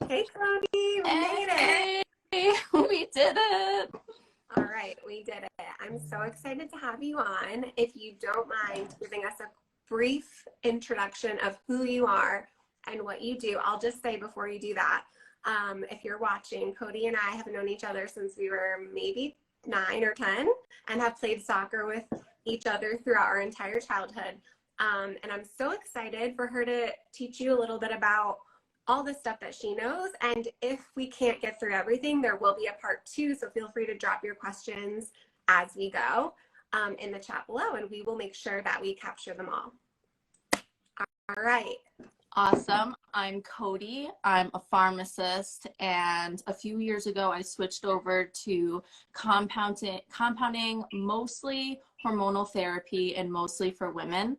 Hey, Cody, we made it. Hey, we did it. All right, we did it. I'm so excited to have you on. If you don't mind giving us a brief introduction of who you are and what you do, I'll just say before you do that, if you're watching, Cody and I have known each other since we were maybe 9 or 10 and have played soccer with each other throughout our entire childhood. And I'm so excited for her to teach you a little bit about all the stuff that she knows. And if we can't get through everything, there will be a part 2. So feel free to drop your questions as we go in the chat below, and we will make sure that we capture them all. All right. Awesome. I'm Cody. I'm a pharmacist, and a few years ago, I switched over to compounding mostly hormonal therapy and mostly for women.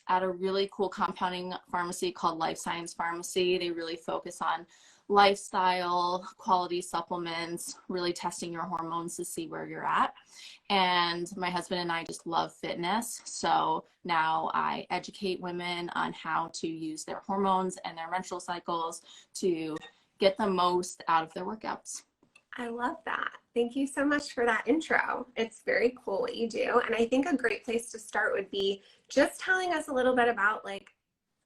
At a really cool compounding pharmacy called Life Science Pharmacy. They really focus on lifestyle, quality supplements, really testing your hormones to see where you're at. And my husband and I just love fitness. So now I educate women on how to use their hormones and their menstrual cycles to get the most out of their workouts. I love that. Thank you so much for that intro. It's very cool what you do. And I think a great place to start would be just telling us a little bit about like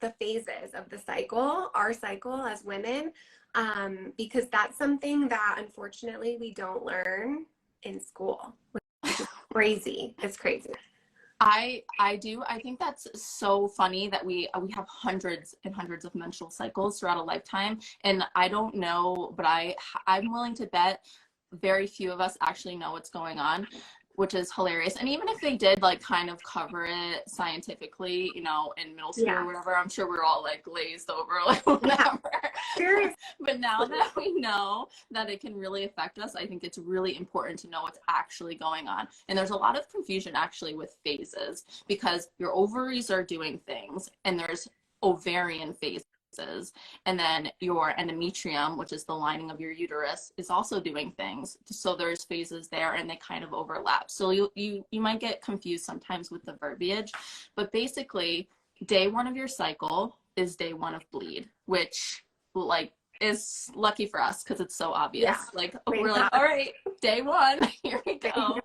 the phases of the cycle, our cycle as women, because that's something that unfortunately we don't learn in school, which is crazy. It's crazy. I do. I think that's so funny that we have hundreds and hundreds of menstrual cycles throughout a lifetime. And I don't know, but I'm willing to bet very few of us actually know what's going on, which is hilarious. And even if they did like kind of cover it scientifically, you know, in middle school or whatever, I'm sure we're all like glazed over, like whatever. Yeah. But now that we know that it can really affect us, I think it's really important to know what's actually going on. And there's a lot of confusion actually with phases, because your ovaries are doing things and there's ovarian phases. And then your endometrium, which is the lining of your uterus, is also doing things. So there's phases there and they kind of overlap. So you might get confused sometimes with the verbiage, but basically day 1 of your cycle is day 1 of bleed, which like is lucky for us because it's so obvious. Yeah. Like we're like, all right, day 1, here we go.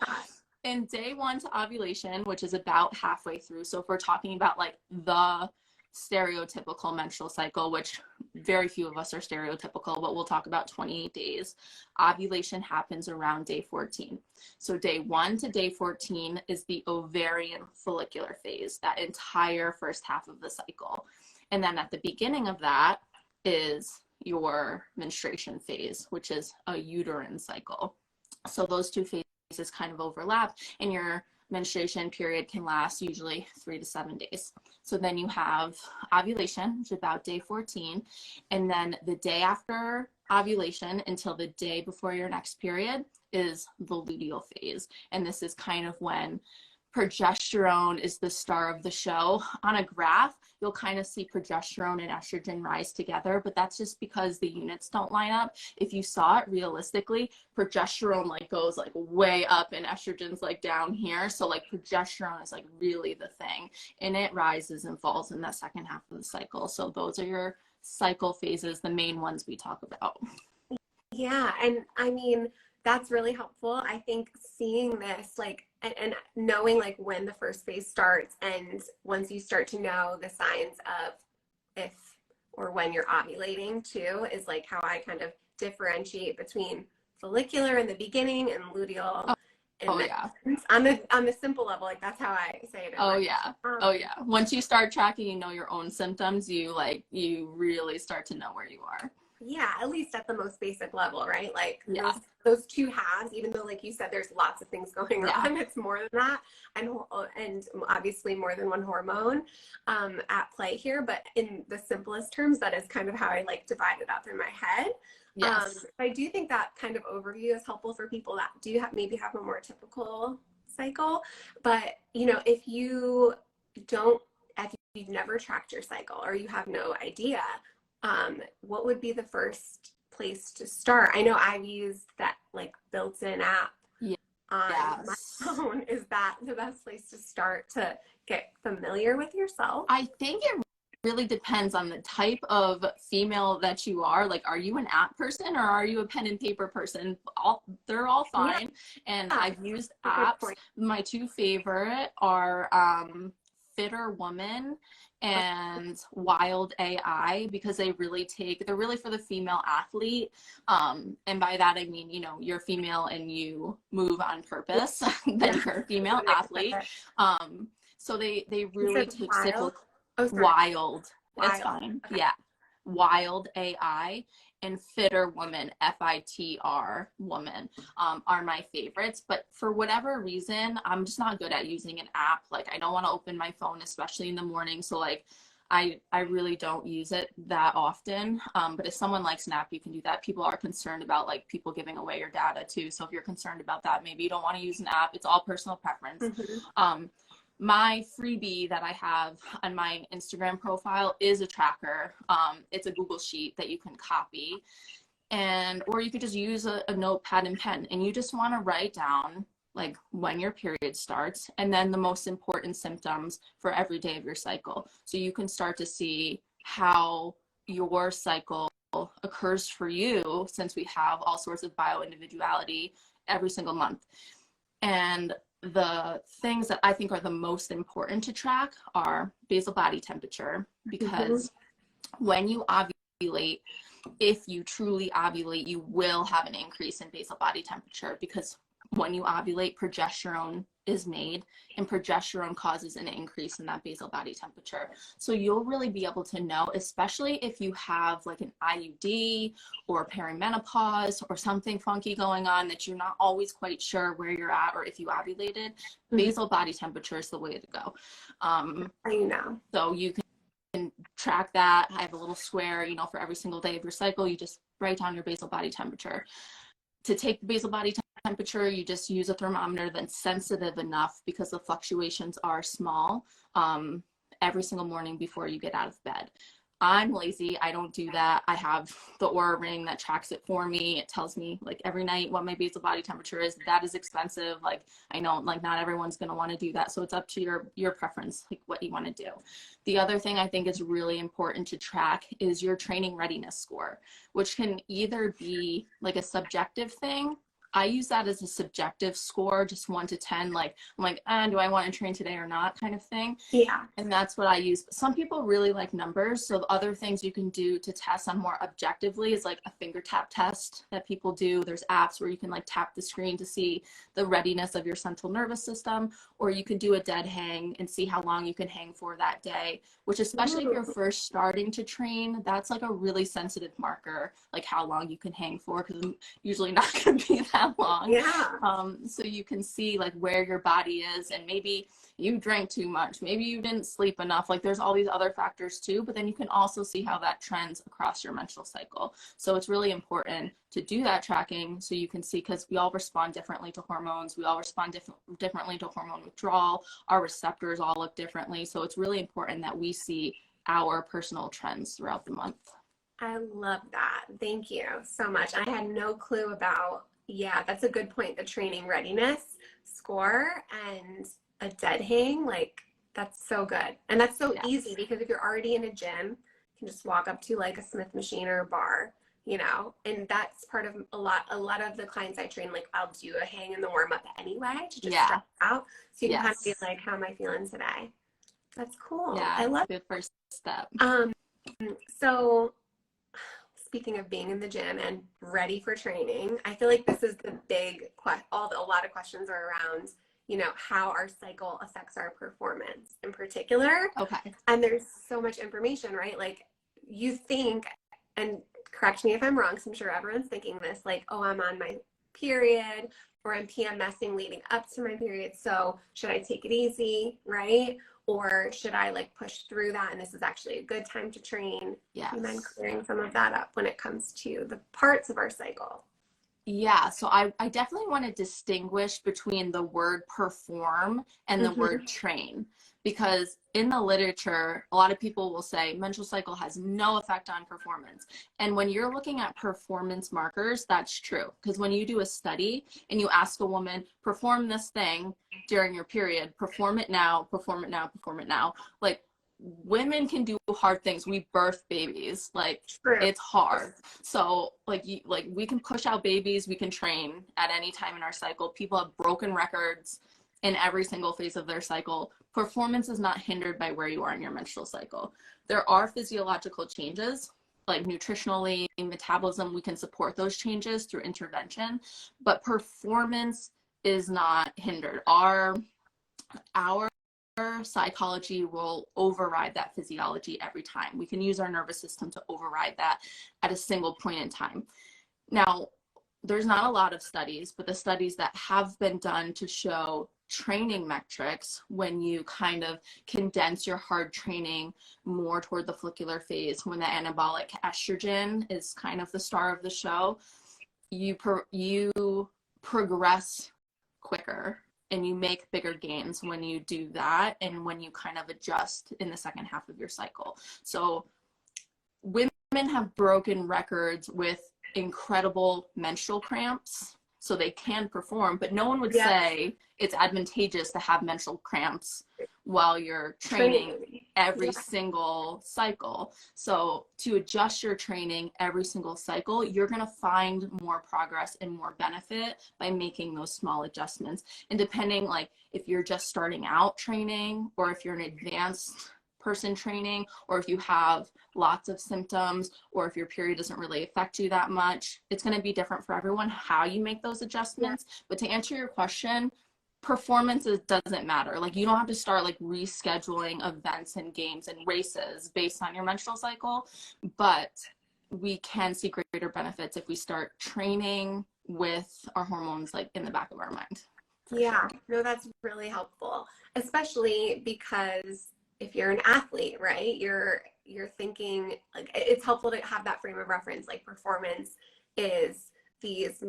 And day 1 to ovulation, which is about halfway through. So if we're talking about like the stereotypical menstrual cycle, which very few of us are stereotypical, but we'll talk about 28 days. Ovulation happens around day 14. So day 1 to day 14 is the ovarian follicular phase, that entire first half of the cycle. And then at the beginning of that is your menstruation phase, which is a uterine cycle. So those two phases kind of overlap, and your menstruation period can last usually 3 to 7 days. So then you have ovulation, which is about day 14, and then the day after ovulation until the day before your next period is the luteal phase. And this is kind of when progesterone is the star of the show. On a graph, you'll kind of see progesterone and estrogen rise together, but that's just because the units don't line up. If you saw it realistically, progesterone like goes like way up and estrogen's like down here. So like progesterone is like really the thing, and it rises and falls in that second half of the cycle. So those are your cycle phases, the main ones we talk about. Yeah, and I mean, that's really helpful. I think seeing this, like, and knowing like when the first phase starts, and once you start to know the signs of if or when you're ovulating too, is like how I kind of differentiate between follicular in the beginning and luteal. Yeah. On the simple level, like that's how I say it. Oh yeah. Once you start tracking, you know, your own symptoms, you really start to know where you are. Yeah, at least at the most basic level, right? Like those two halves, even though like you said, there's lots of things going on, it's more than that, and obviously more than one hormone at play here. But in the simplest terms, that is kind of how I like divide it up in my head. Yes. I do think that kind of overview is helpful for people that do maybe have a more typical cycle. But you know, if you've never tracked your cycle or you have no idea, what would be the first place to start? I know I've used that like built-in app on my phone. Is that the best place to start to get familiar with yourself? I think it really depends on the type of female that you are. Like, are you an app person or are you a pen and paper person? They're all fine. And I've used apps. My two favorite are Fitter Woman and Wild AI, because they're really for the female athlete. And by that, I mean, you know, you're female and you move on purpose, then you're a female athlete. So they really take cyclical. Wild. It's fine. Okay. Yeah. Wild AI and Fitter Woman, FITR Woman, are my favorites. But for whatever reason, I'm just not good at using an app. Like, I don't want to open my phone, especially in the morning. So like, I really don't use it that often. But if someone likes an app, you can do that. People are concerned about like people giving away your data too. So if you're concerned about that, maybe you don't want to use an app. It's all personal preference. Mm-hmm. My freebie that I have on my Instagram profile is a tracker. It's a Google Sheet that you can copy, or you could just use a notepad and pen, and you just want to write down like when your period starts and then the most important symptoms for every day of your cycle. So you can start to see how your cycle occurs for you, since we have all sorts of bio-individuality every single month. And the things that I think are the most important to track are basal body temperature, because when you ovulate, if you truly ovulate, you will have an increase in basal body temperature, because when you ovulate, progesterone is made, and progesterone causes an increase in that basal body temperature. So you'll really be able to know, especially if you have like an IUD or perimenopause or something funky going on that you're not always quite sure where you're at, or if you ovulated, basal body temperature is the way to go. So you can track that. I have a little square, you know, for every single day of your cycle. You just write down your basal body temperature. To take the basal body temperature, you just use a thermometer that's sensitive enough, because the fluctuations are small, every single morning before you get out of bed. I'm lazy. I don't do that. I have the Oura Ring that tracks it for me. It tells me like every night what my basal body temperature is. That is expensive. Like, I know like not everyone's going to want to do that. So it's up to your preference, like what you want to do. The other thing I think is really important to track is your training readiness score, which can either be like a subjective thing. I use that as a subjective score, just 1 to 10. Like, I'm like, do I want to train today or not, kind of thing. Yeah. And that's what I use. Some people really like numbers. So the other things you can do to test on more objectively is like a finger tap test that people do. There's apps where you can like tap the screen to see the readiness of your central nervous system, or you can do a dead hang and see how long you can hang for that day, which, especially if you're first starting to train, that's like a really sensitive marker, like how long you can hang for, because I'm usually not going to be that long. Yeah. So you can see like where your body is, and maybe you drank too much, maybe you didn't sleep enough. Like, there's all these other factors too, but then you can also see how that trends across your menstrual cycle. So it's really important to do that tracking, so you can see, because we all respond differently to hormones. We all respond differently to hormone withdrawal. Our receptors all look differently. So it's really important that we see our personal trends throughout the month. I love that. Thank you so much. I had no clue about, that's a good point. The training readiness score and a dead hang, like, that's so good. And that's so easy, because if you're already in a gym, you can just walk up to like a Smith machine or a bar, you know, and that's part of a lot of the clients I train, like, I'll do a hang in the warm up anyway to just stretch out. So you can kind of be like, how am I feeling today? That's cool. Yeah, I love good first step. So speaking of being in the gym and ready for training, I feel like this is the big a lot of questions are around, you know, how our cycle affects our performance in particular. Okay. And there's so much information, right? Like, you think, and correct me if I'm wrong, because I'm sure everyone's thinking this, like, oh, I'm on my period, or I'm PMSing leading up to my period, so should I take it easy, right? Or should I like push through that, and this is actually a good time to train? Yeah. Do you mind clearing some of that up when it comes to the parts of our cycle? Yeah, so I definitely want to distinguish between the word perform and the word train, because in the literature, a lot of people will say menstrual cycle has no effect on performance. And when you're looking at performance markers, that's true. Because when you do a study and you ask a woman, perform this thing during your period, perform it now, perform it now, perform it now, like, women can do hard things. We birth babies. Like, True. it's hard. So like we can push out babies, we can train at any time in our cycle. People have broken records in every single phase of their cycle. Performance is not hindered by where you are in your menstrual cycle. There are physiological changes, like nutritionally, metabolism, we can support those changes through intervention, but performance is not hindered. Our psychology will override that physiology every time. We can use our nervous system to override that at a single point in time. Now, there's not a lot of studies, but the studies that have been done to show training metrics, when you kind of condense your hard training more toward the follicular phase, when the anabolic estrogen is kind of the star of the show, you progress quicker and you make bigger gains when you do that, and when you kind of adjust in the second half of your cycle. So women have broken records with incredible menstrual cramps, so they can perform, but no one would say it's advantageous to have menstrual cramps while you're training every single cycle. So to adjust your training every single cycle, you're going to find more progress and more benefit by making those small adjustments. And depending, like, if you're just starting out training, or if you're an advanced person training, or if you have lots of symptoms, or if your period doesn't really affect you that much, it's going to be different for everyone how you make those adjustments. But to answer your question, performance doesn't matter. Like, you don't have to start like rescheduling events and games and races based on your menstrual cycle, but we can see greater benefits if we start training with our hormones like in the back of our mind. Yeah, no, that's really helpful, especially because if you're an athlete, right, you're thinking, like, it's helpful to have that frame of reference. Like, performance is these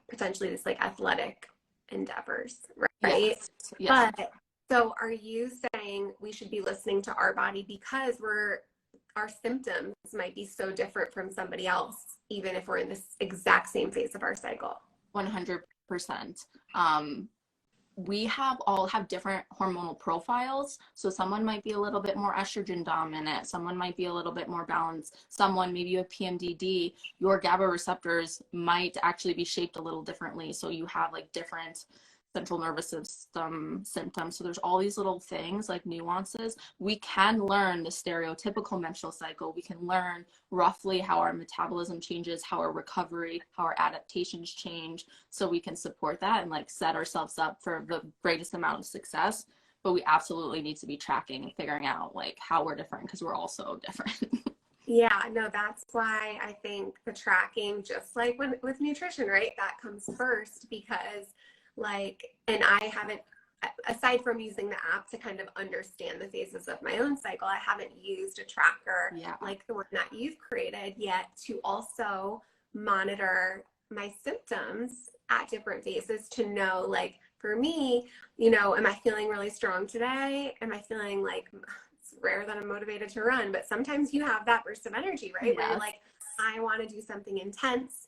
potentially this like athletic endeavors, right? Yes. But so are you saying we should be listening to our body because our symptoms might be so different from somebody else, even if we're in this exact same phase of our cycle? 100%. We all have different hormonal profiles. So someone might be a little bit more estrogen dominant. Someone might be a little bit more balanced. Someone, maybe you have PMDD, your GABA receptors might actually be shaped a little differently. So you have like different central nervous system symptoms. So there's all these little things, like nuances. We can learn the stereotypical menstrual cycle. We can learn roughly how our metabolism changes, how our recovery, how our adaptations change, so we can support that and like set ourselves up for the greatest amount of success. But we absolutely need to be tracking and figuring out like how we're different, because we're all so different. Yeah, no, that's why I think the tracking, just like with nutrition, right, that comes first, because like, and I haven't, aside from using the app to kind of understand the phases of my own cycle, I haven't used a tracker like the one that you've created yet to also monitor my symptoms at different phases, to know, like, for me, you know, am I feeling really strong today? Am I feeling like, it's rare that I'm motivated to run, but sometimes you have that burst of energy, right? Yes. Where you're like, I want to do something intense,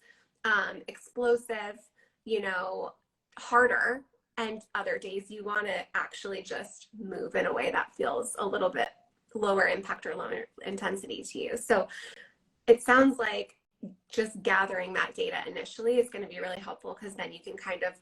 explosive, you know, harder. And other days you want to actually just move in a way that feels a little bit lower impact or lower intensity to you. So it sounds like just gathering that data initially is going to be really helpful, because then you can kind of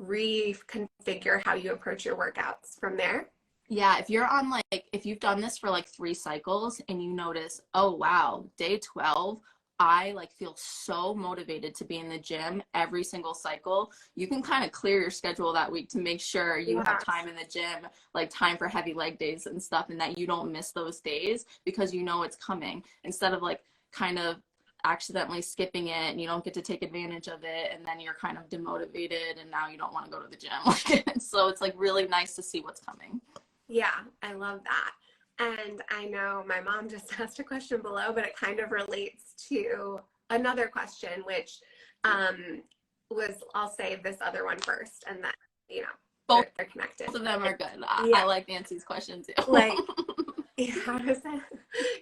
reconfigure how you approach your workouts from there. Yeah, if you're on like, if you've done this for like 3 cycles and you notice, oh wow, day 12, I like feel so motivated to be in the gym every single cycle, you can kind of clear your schedule that week to make sure you have time in the gym, like time for heavy leg days and stuff, and that you don't miss those days because you know it's coming, instead of like kind of accidentally skipping it and you don't get to take advantage of it, and then you're kind of demotivated and now you don't want to go to the gym. So it's like really nice to see what's coming. Yeah, I love that. And I know my mom just asked a question below, but it kind of relates to another question, which was, I'll save this other one first, and then, you know, both they're connected. Both of them are good. I like Nancy's question too. Like, how does that?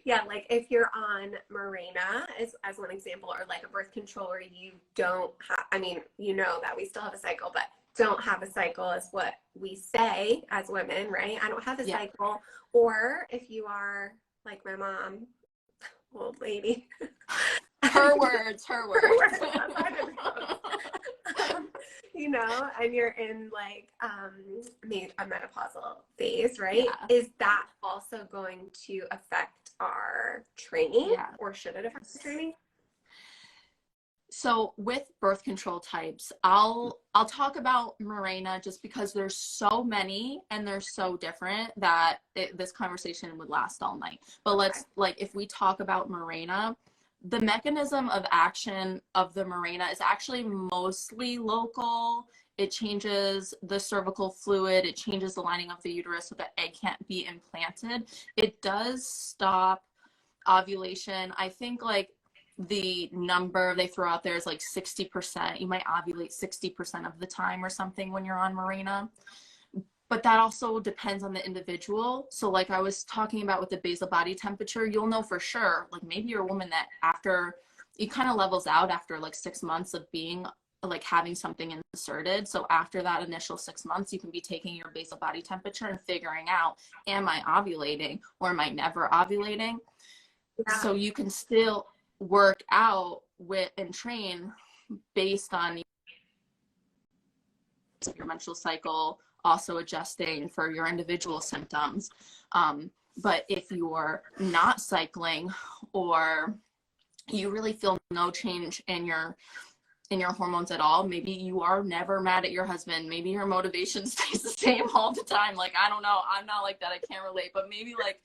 Yeah, like if you're on Mirena as one example, or like a birth control where you don't have, I mean, you know that we still have a cycle, but don't have a cycle is what we say as women, right? I don't have a cycle. Or if you are like my mom, old lady. Her words. You know, and you're in like a menopausal phase, right? Yeah. Is that also going to affect our training, or should it affect the training? So with birth control types, I'll talk about Mirena just because there's so many and they're so different that this conversation would last all night. But let's, like, if we talk about Mirena, the mechanism of action of the Mirena is actually mostly local. It changes the cervical fluid. It changes the lining of the uterus so that egg can't be implanted. It does stop ovulation. I think like the number they throw out there is like 60%. You might ovulate 60% of the time or something when you're on Mirena. But that also depends on the individual. So like I was talking about with the basal body temperature, you'll know for sure, like maybe you're a woman that after it kind of levels out after like 6 months of being like having something inserted. So after that initial 6 months, you can be taking your basal body temperature and figuring out, am I ovulating or am I never ovulating? Yeah. So you can still work out with and train based on your menstrual cycle, also adjusting for your individual symptoms. But if you're not cycling or you really feel no change in your hormones at all, maybe you are never mad at your husband, maybe your motivation stays the same all the time. Like, I don't know, I'm not like that, I can't relate, but maybe like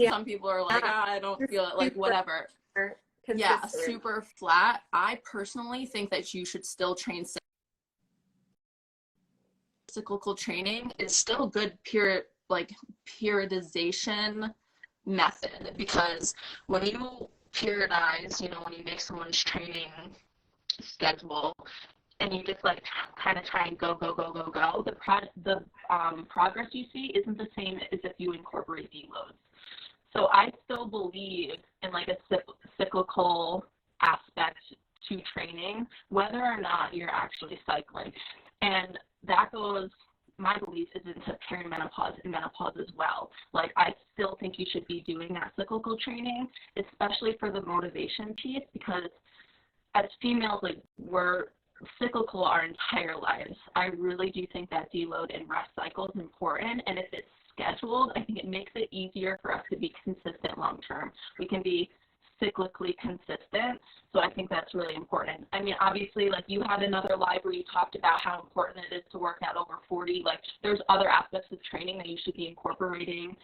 some people are like, I don't feel it, like whatever. Yeah, super flat. I personally think that you should still train. Cyclical training is still a good periodization method, because when you periodize, you know, when you make someone's training schedule and you just like kind of try and go, the progress you see isn't the same as if you incorporate deloads. So I still believe in like a cyclical aspect to training, whether or not you're actually cycling. And that goes, my belief is into perimenopause and menopause as well. Like, I still think you should be doing that cyclical training, especially for the motivation piece, because as females, like, we're cyclical our entire lives. I really do think that deload and rest cycle is important, and if it's scheduled, I think it makes it easier for us to be consistent long term. We can be cyclically consistent, so I think that's really important. I mean, obviously, like, you had another live where you talked about how important it is to work out over 40. Like, there's other aspects of training that you should be incorporating,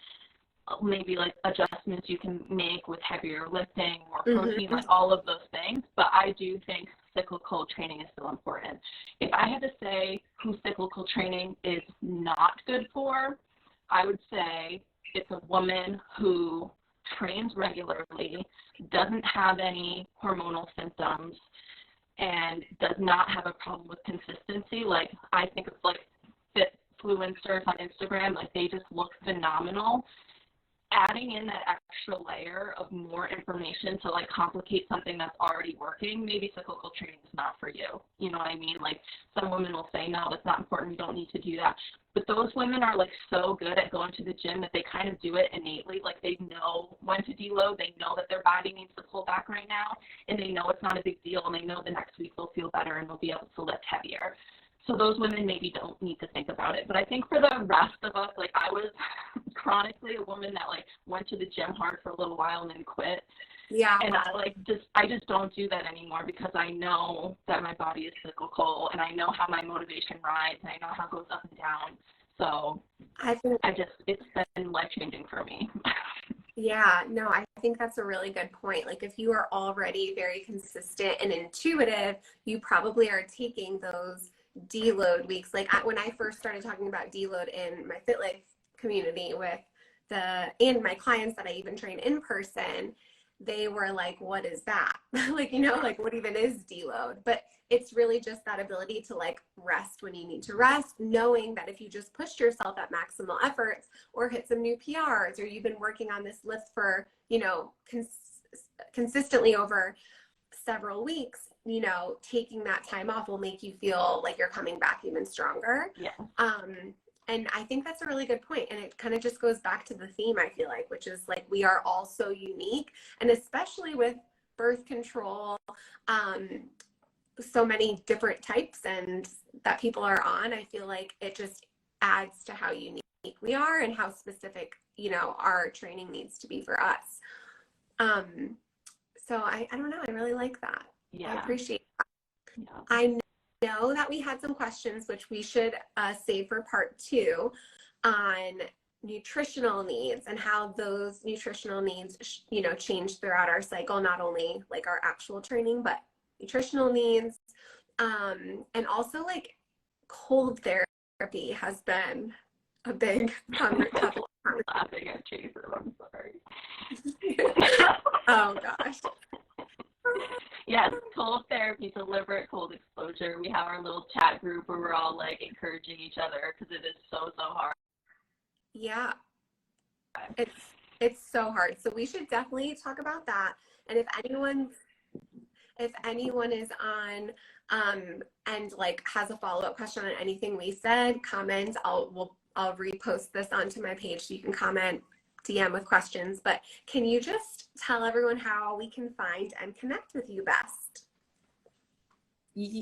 maybe like adjustments you can make with heavier lifting or protein, like all of those things. But I do think cyclical training is still important. If I had to say who cyclical training is not good for, I would say it's a woman who trains regularly, doesn't have any hormonal symptoms, and does not have a problem with consistency. Like, I think it's like fitfluencers on Instagram, like, they just look phenomenal. Adding in that extra layer of more information to like complicate something that's already working, maybe cyclical training is not for you. You know what I mean? Like, some women will say, no, that's not important, you don't need to do that. But those women are like so good at going to the gym that they kind of do it innately. Like, they know when to deload, they know that their body needs to pull back right now, and they know it's not a big deal, and they know the next week they'll feel better and they'll be able to lift heavier. So those women maybe don't need to think about it. But I think for the rest of us, like, I was chronically a woman that like went to the gym hard for a little while and then quit. Yeah. And I just don't do that anymore, because I know that my body is cyclical, and I know how my motivation rides, and I know how it goes up and down. So it's been life-changing for me. Yeah, no, I think that's a really good point. Like, if you are already very consistent and intuitive, you probably are taking those deload weeks. Like, when I first started talking about deload in my Fit Life community and my clients that I even train in person, they were like, what is that? Like, you know, like, what even is deload? But it's really just that ability to like rest when you need to rest, knowing that if you just pushed yourself at maximal efforts or hit some new PRs, or you've been working on this lift for, you know, consistently over several weeks, you know, taking that time off will make you feel like you're coming back even stronger. Yeah. And I think that's a really good point. And it kind of just goes back to the theme, I feel like, which is like, we are all so unique. And especially with birth control, so many different types and that people are on, I feel like it just adds to how unique we are and how specific, you know, our training needs to be for us. So I don't know, I really like that. Yeah. I appreciate that. Yeah. I know that we had some questions, which we should save for part 2, on nutritional needs and how those nutritional needs, you know, change throughout our cycle, not only like our actual training, but nutritional needs. And also like cold therapy has been a big topic. Laughing at Jason, I'm sorry. Oh gosh. Yes, cold therapy, deliberate cold exposure. We have our little chat group where we're all like encouraging each other because it is so hard. Yeah, it's so hard. So we should definitely talk about that. And if anyone is on and like has a follow-up question on anything we said, comment. I'll repost this onto my page so you can comment, DM with questions. But can you just tell everyone how we can find and connect with you best?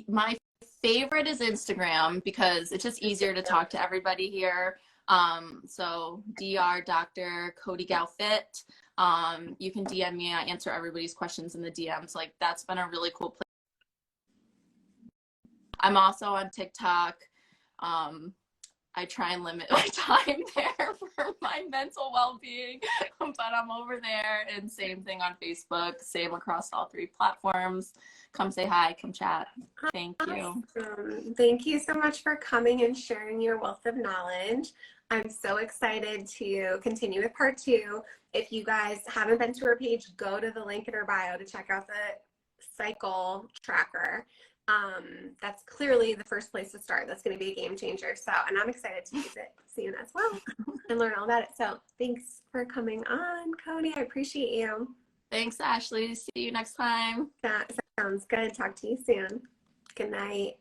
My favorite is Instagram because it's just easier to talk to everybody here. So Dr. Dr. Cody Gal Fit. You can DM me. I answer everybody's questions in the DMs. Like, that's been a really cool place. I'm also on TikTok. I try and limit my time there for my mental well-being, but I'm over there. And same thing on Facebook, same across all 3 platforms. Come say hi, come chat. Thank you. Awesome. Thank you so much for coming and sharing your wealth of knowledge. I'm so excited to continue with part 2. If you guys haven't been to her page, go to the link in her bio to check out the cycle tracker. That's clearly the first place to start. That's going to be a game changer. So, and I'm excited to use it soon as well and learn all about it. So thanks for coming on, Cody. I appreciate you. Thanks, Ashley. See you next time. That sounds good. Talk to you soon. Good night.